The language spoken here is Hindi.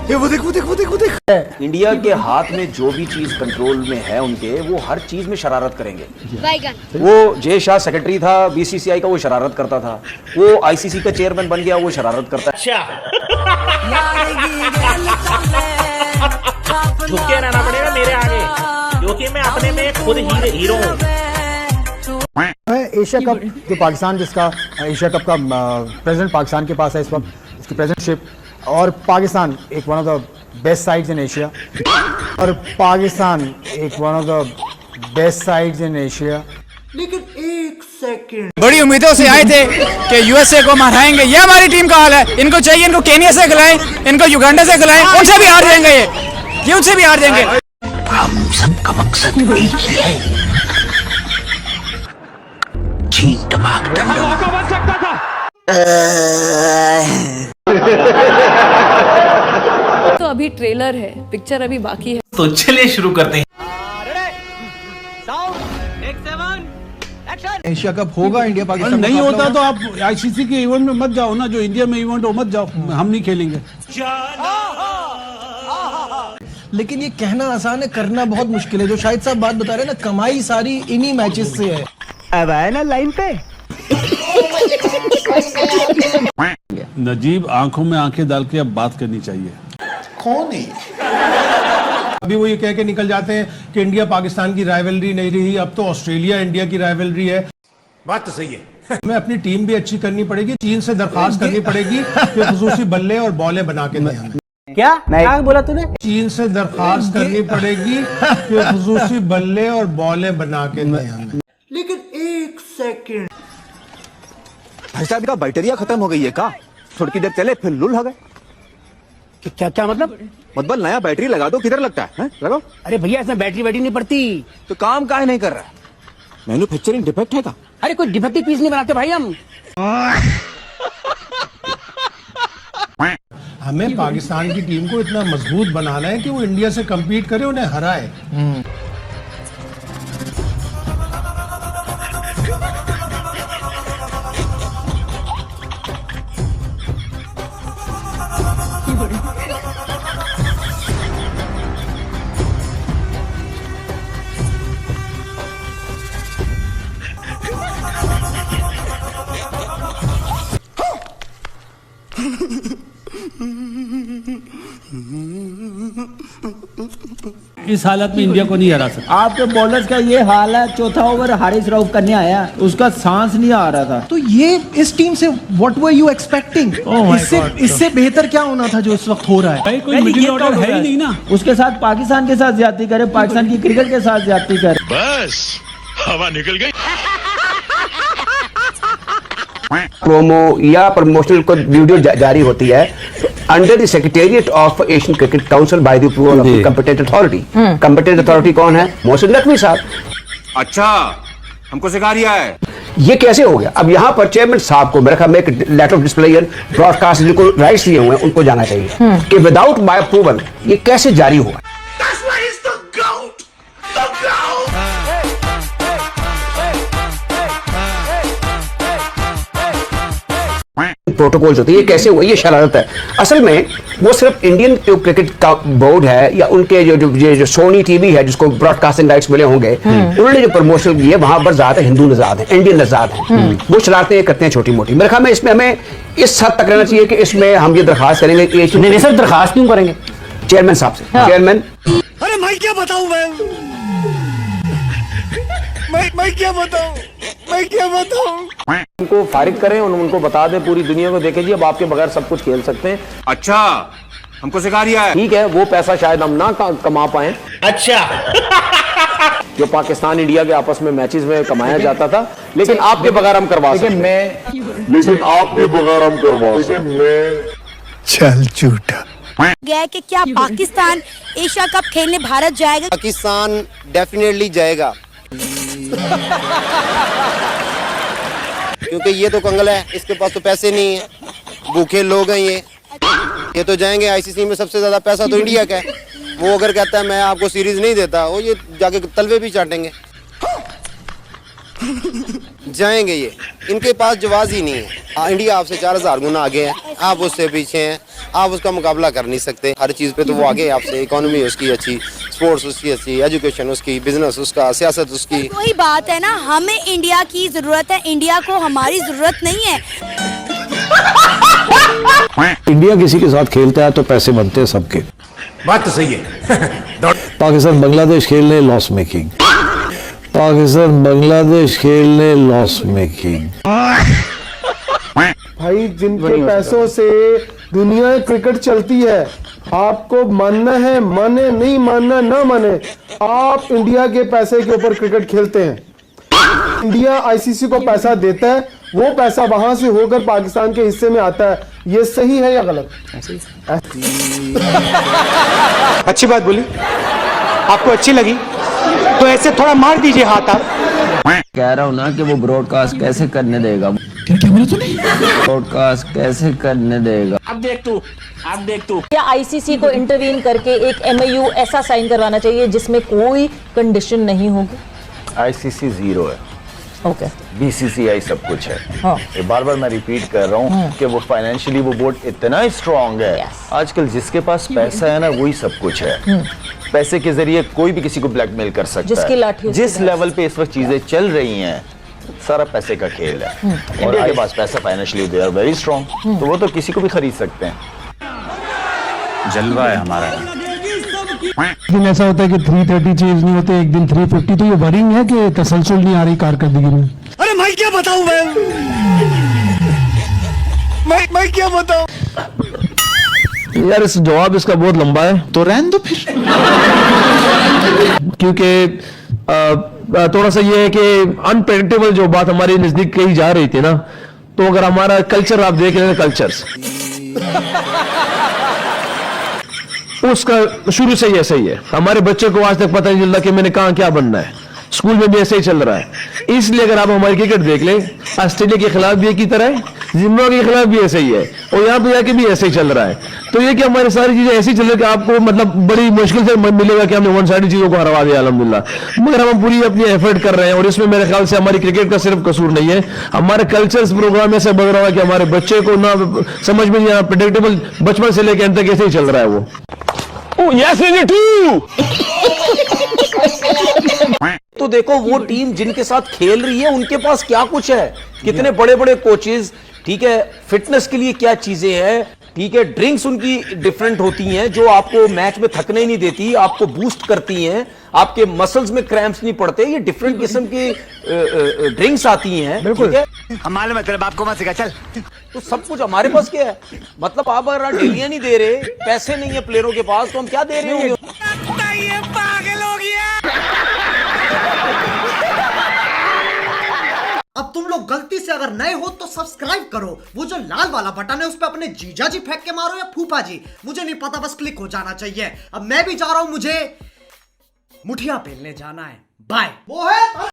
ये वो देख वो देख वो देख वो देख। इंडिया के हाथ में जो भी चीज कंट्रोल में है उनके, वो हर चीज में शरारत करेंगे। वो जय शाह सेक्रेटरी था बीसीसीआई का, वो शरारत करता था। वो आईसीसी का चेयरमैन बन गया, वो शरारत करता है। अच्छा झुक के रहना पड़ेगा मेरे आगे, क्योंकि मैं अपने में खुद हीरो हूँ। एशिया कप जो पाकिस्तान, जिसका एशिया कप का प्रेसिडेंट पाकिस्तान के पास है इस वक्त, उसकी प्रेसिडेंटशिप, और पाकिस्तान एक one of the best sides in Asia, और पाकिस्तान एक one of the best sides in Asia. लेकिन एक सेकंड, बड़ी उम्मीदों से आए थे कि यूएसए को हराएंगे। ये हमारी टीम का हाल है। इनको चाहिए, इनको केनिया से खिलाएं, इनको युगांडा से खिलाएं, उनसे भी हार जाएंगे ये उनसे भी हार जाएंगे। हम सबका मकसद एक ही है, जीत दबा तो अभी ट्रेलर है, पिक्चर अभी बाकी है। तो चलिए शुरू करते हैं। एशिया कप होगा इंडिया पाकिस्तान नहीं होता तो आप आईसीसी के इवेंट में मत जाओ ना, जो इंडिया में इवेंट हो मत जाओ, हम नहीं खेलेंगे। लेकिन ये कहना आसान है, करना बहुत मुश्किल है। जो शाहिद साहब बात बता रहे हैं ना, कमाई सारी इन्हीं मैचेस से है। अब आए ना लाइन पे। नजीब, आंखों में आंखें डाल के अब बात करनी चाहिए। कौन है? अभी वो ये कह के निकल जाते हैं कि इंडिया पाकिस्तान की राइवलरी नहीं रही, अब तो ऑस्ट्रेलिया इंडिया की राइवलरी है। बात तो सही है। हमें अपनी टीम भी अच्छी करनी पड़ेगी, चीन से दरखास्त करनी पड़ेगी कि खुसूसी बल्ले और बॉलें बना के दें हमें। क्या बोला तूने? चीन से दरखास्त करनी पड़ेगी कि खुसूसी बल्ले और बॉलें बना के दें हमें। लेकिन एक सेकंड, भाई साहब का बैटरिया खत्म हो गई है का? थोड़ी की देर चले फिर लुल हो गए। क्या मतलब? मतलब नया बैटरी लगा दो, किधर लगता है? लगाओ। अरे भैया इसमें बैटरी नहीं पड़ती। तो काम काहे नहीं कर रहा है? मैन्युफैक्चरिंग डिफेक्ट है का? अरे कोई डिफेक्टिव पीस नहीं बनाते भाई हम। हमें पाकिस्तान की टीम को इतना मजबूत बनाना है कि वो इंडिया से compete करे, उन्हें हराए। इस हालत में इंडिया को नहीं हरा सकता। आपके बॉलर्स का ये हाल है, चौथा ओवर हारिस रऊफ करने आया, उसका सांस नहीं आ रहा था। तो ये इस टीम से व्हाट वर यू एक्सपेक्टिंग? इससे बेहतर क्या होना था जो इस वक्त हो रहा है? भाई कोई मिडिल ऑर्डर है ही नहीं ना। उसके साथ पाकिस्तान के साथ ज्यादती करे, पाकिस्तान की क्रिकेट के साथ ज्यादती करे। बस हवा निकल गई। प्रोमो या प्रमोशनल को वीडियो जारी होती है under the secretariat of Asian cricket council by the approval of competent authority. Competent authority कौन है? मोहसिन नकवी साहब। अच्छा, हमको सिखा दिया है। ये कैसे हो गया? अब यहाँ पर चेयरमैन साहब को मेरे ख्याल में एक लेटर ऑफ डिस्प्लेयर ब्रॉडकास्ट जिनको राइट्स दिए हुए हैं उनको जाना चाहिए कि विदाउट माय अप्रूवल ये कैसे जारी हुआ। प्रोटोकॉल्स होते हैं, ये कैसे हुआ? ये शरारत है। असल में वो सिर्फ इंडियन जो क्रिकेट का बोर्ड है या उनके जो सोनी टीवी है जिसको ब्रॉडकास्टिंग राइट्स मिले होंगे, उन्होंने जो प्रमोशन की है वहां पर ज्यादा हिंदू नजाद है, इंडियन नजाद है। वो शरारतें करते हैं छोटी मोटी। मेरे ख्याल में इसमें हमें इस हद तक रहना चाहिए कि इसमें हम ये दरखास्त करेंगे कि नहीं सर, दरखास्त क्यों करेंगे चेयरमैन साहब से? चेयरमैन, अरे मैं क्या बताऊं, मैं क्या बताऊं? उनको फारिग करें और उनको बता दें, पूरी दुनिया को देखें जी अब आपके बगैर सब कुछ खेल सकते हैं। अच्छा, हमको सिखा दिया है। ठीक है, वो पैसा शायद हम ना कमा पाए। अच्छा जो पाकिस्तान इंडिया के आपस में मैचेस में कमाया जाता था, लेकिन आपके बगैर हम करवा सकते चल झूठा गया कि क्या पाकिस्तान एशिया कप खेलने भारत जाएगा? पाकिस्तान डेफिनेटली जाएगा क्योंकि ये तो कंगल है, इसके पास तो पैसे नहीं है, भूखे लोग हैं ये तो जाएंगे। आईसीसी में सबसे ज्यादा पैसा तो इंडिया का है। वो अगर कहता है मैं आपको सीरीज नहीं देता, वो ये जाके तलवे भी चाटेंगे। जाएंगे ये, इनके पास जवाब ही नहीं है। इंडिया आपसे 4000 गुना आगे है, आप उससे पीछे हैं, आप उसका मुकाबला कर नहीं सकते। हर चीज़ पे तो वो आगे है आपसे। इकोनॉमी उसकी अच्छी, स्पोर्ट्स उसकी अच्छी, एजुकेशन उसकी, बिजनेस उसका, सियासत उसकी। वही बात है ना, हमें इंडिया की जरूरत है, इंडिया को हमारी जरूरत नहीं है। इंडिया किसी के साथ खेलता है तो पैसे बनते हैं सबके। बात तो सही है। पाकिस्तान बांग्लादेश खेलने लॉस मेकिंग, पाकिस्तान बांग्लादेश खेलने लॉस मेकिंग। भाई जिनके पैसों से दुनिया क्रिकेट चलती है, आपको मानना है माने, नहीं मानना ना माने, आप इंडिया के पैसे के ऊपर क्रिकेट खेलते हैं। इंडिया आईसीसी को पैसा देता है, वो पैसा वहां से होकर पाकिस्तान के हिस्से में आता है। ये सही है या गलत? अच्छी बात बोली, आपको अच्छी लगी तो ऐसे थोड़ा मार दीजिए हाथ आप। कह रहा हूँ ना कि वो ब्रॉडकास्ट कैसे करने देगा। क्या बोला तूने? ब्रॉडकास्ट कैसे करने देगा? अब देख तू, अब देख तू। क्या आईसीसी को इंटरवीन करके एक एमओयू ऐसा साइन करवाना चाहिए जिसमें कोई कंडीशन नहीं होगी? आईसीसी जीरो है, ओके, बीसीसीआई सब कुछ है। हाँ। ये बार बार मैं रिपीट कर रहा हूँ कि वो फाइनेंशियली वो बोर्ड इतना स्ट्रांग है। आजकल जिसके पास पैसा है ना वही सब कुछ है। पैसे के जरिए कोई भी किसी को ब्लैकमेल कर सकता जिसकी है। लाठी जिस लेवल पे इस वक्त चीजें चल रही हैं, सारा पैसे का खेल है। इंडिया के पास पैसा financially they are very strong, तो वो तो किसी को भी खरीद सकते हैं। जलवा है हमारा। एक दिन ऐसा होता है कि 330 चेंज नहीं होते, एक दिन 350, तो ये वरिंग है कि तसलसल नहीं आ रही कारकर्दगी में। अरे मैं क्या बताऊं मैं क्या बताऊं यार, इस जवाब इसका बहुत लंबा है, तो रहने दो फिर। क्योंकि थोड़ा सा ये है कि अनप्रेडिक्टेबल जो बात हमारे नजदीक कही जा रही थी ना, तो अगर हमारा कल्चर आप देख रहे हैं, कल्चर्स उसका शुरू से ही ऐसा ही है। हमारे बच्चों को आज तक पता नहीं चलता कि मैंने कहाँ क्या बनना है। स्कूल में भी ऐसे ही चल रहा है। इसलिए अगर आप हमारी क्रिकेट देख लें, ऑस्ट्रेलिया के खिलाफ भी एक ही तरह है, जिम्बाब्वे के खिलाफ भी ऐसे ही है, और यहाँ पे जाके भी ऐसे ही चल रहा है। तो ये कि हमारी सारी चीजें ऐसी चल रही है कि आपको मतलब बड़ी मुश्किल से मिलेगा कि हमने वन साइड चीजों को हरवा दिया अल्हम्दुलिल्लाह। मगर हम पूरी अपनी एफर्ट कर रहे हैं, और इसमें मेरे ख्याल से हमारी क्रिकेट का सिर्फ कसूर नहीं है, हमारे कल्चर्स प्रोग्राम ऐसे बढ़ रहा है कि हमारे बच्चे को ना समझ में नहीं आया, प्रेडिक्टेबल बचपन से लेकर अंत तक ऐसे ही चल रहा है वो। तो देखो वो टीम जिनके साथ खेल रही है उनके पास क्या कुछ है, कितने बड़े बड़े कोचेस, ठीक है, फिटनेस के लिए क्या चीजें हैं, ठीक है, ड्रिंक्स उनकी डिफरेंट होती हैं जो आपको मैच में थकने ही नहीं देती, आपको बूस्ट करती हैं, आपके मसल्स में क्रैम्प्स नहीं पड़ते। ये डिफरेंट किस्म की ड्रिंक्स आती हैं, ठीक है। हम मालूम है तेरे बाप को मत सिखा, चल। तो सब कुछ हमारे पास क्या है? मतलब आप अगर डेलियां नहीं दे रहे, पैसे नहीं है प्लेयरों के पास, तो हम क्या दे रहे होंगे? पागल हो गया। अब तुम लोग गलती से अगर नए हो तो सब्सक्राइब करो, वो जो लाल वाला बटन है उस पर अपने जीजा जी फेंक के मारो या फूफा जी, मुझे नहीं पता, बस क्लिक हो जाना चाहिए। अब मैं भी जा रहा हूं, मुझे मुठिया पेलने जाना है। बाय। वो है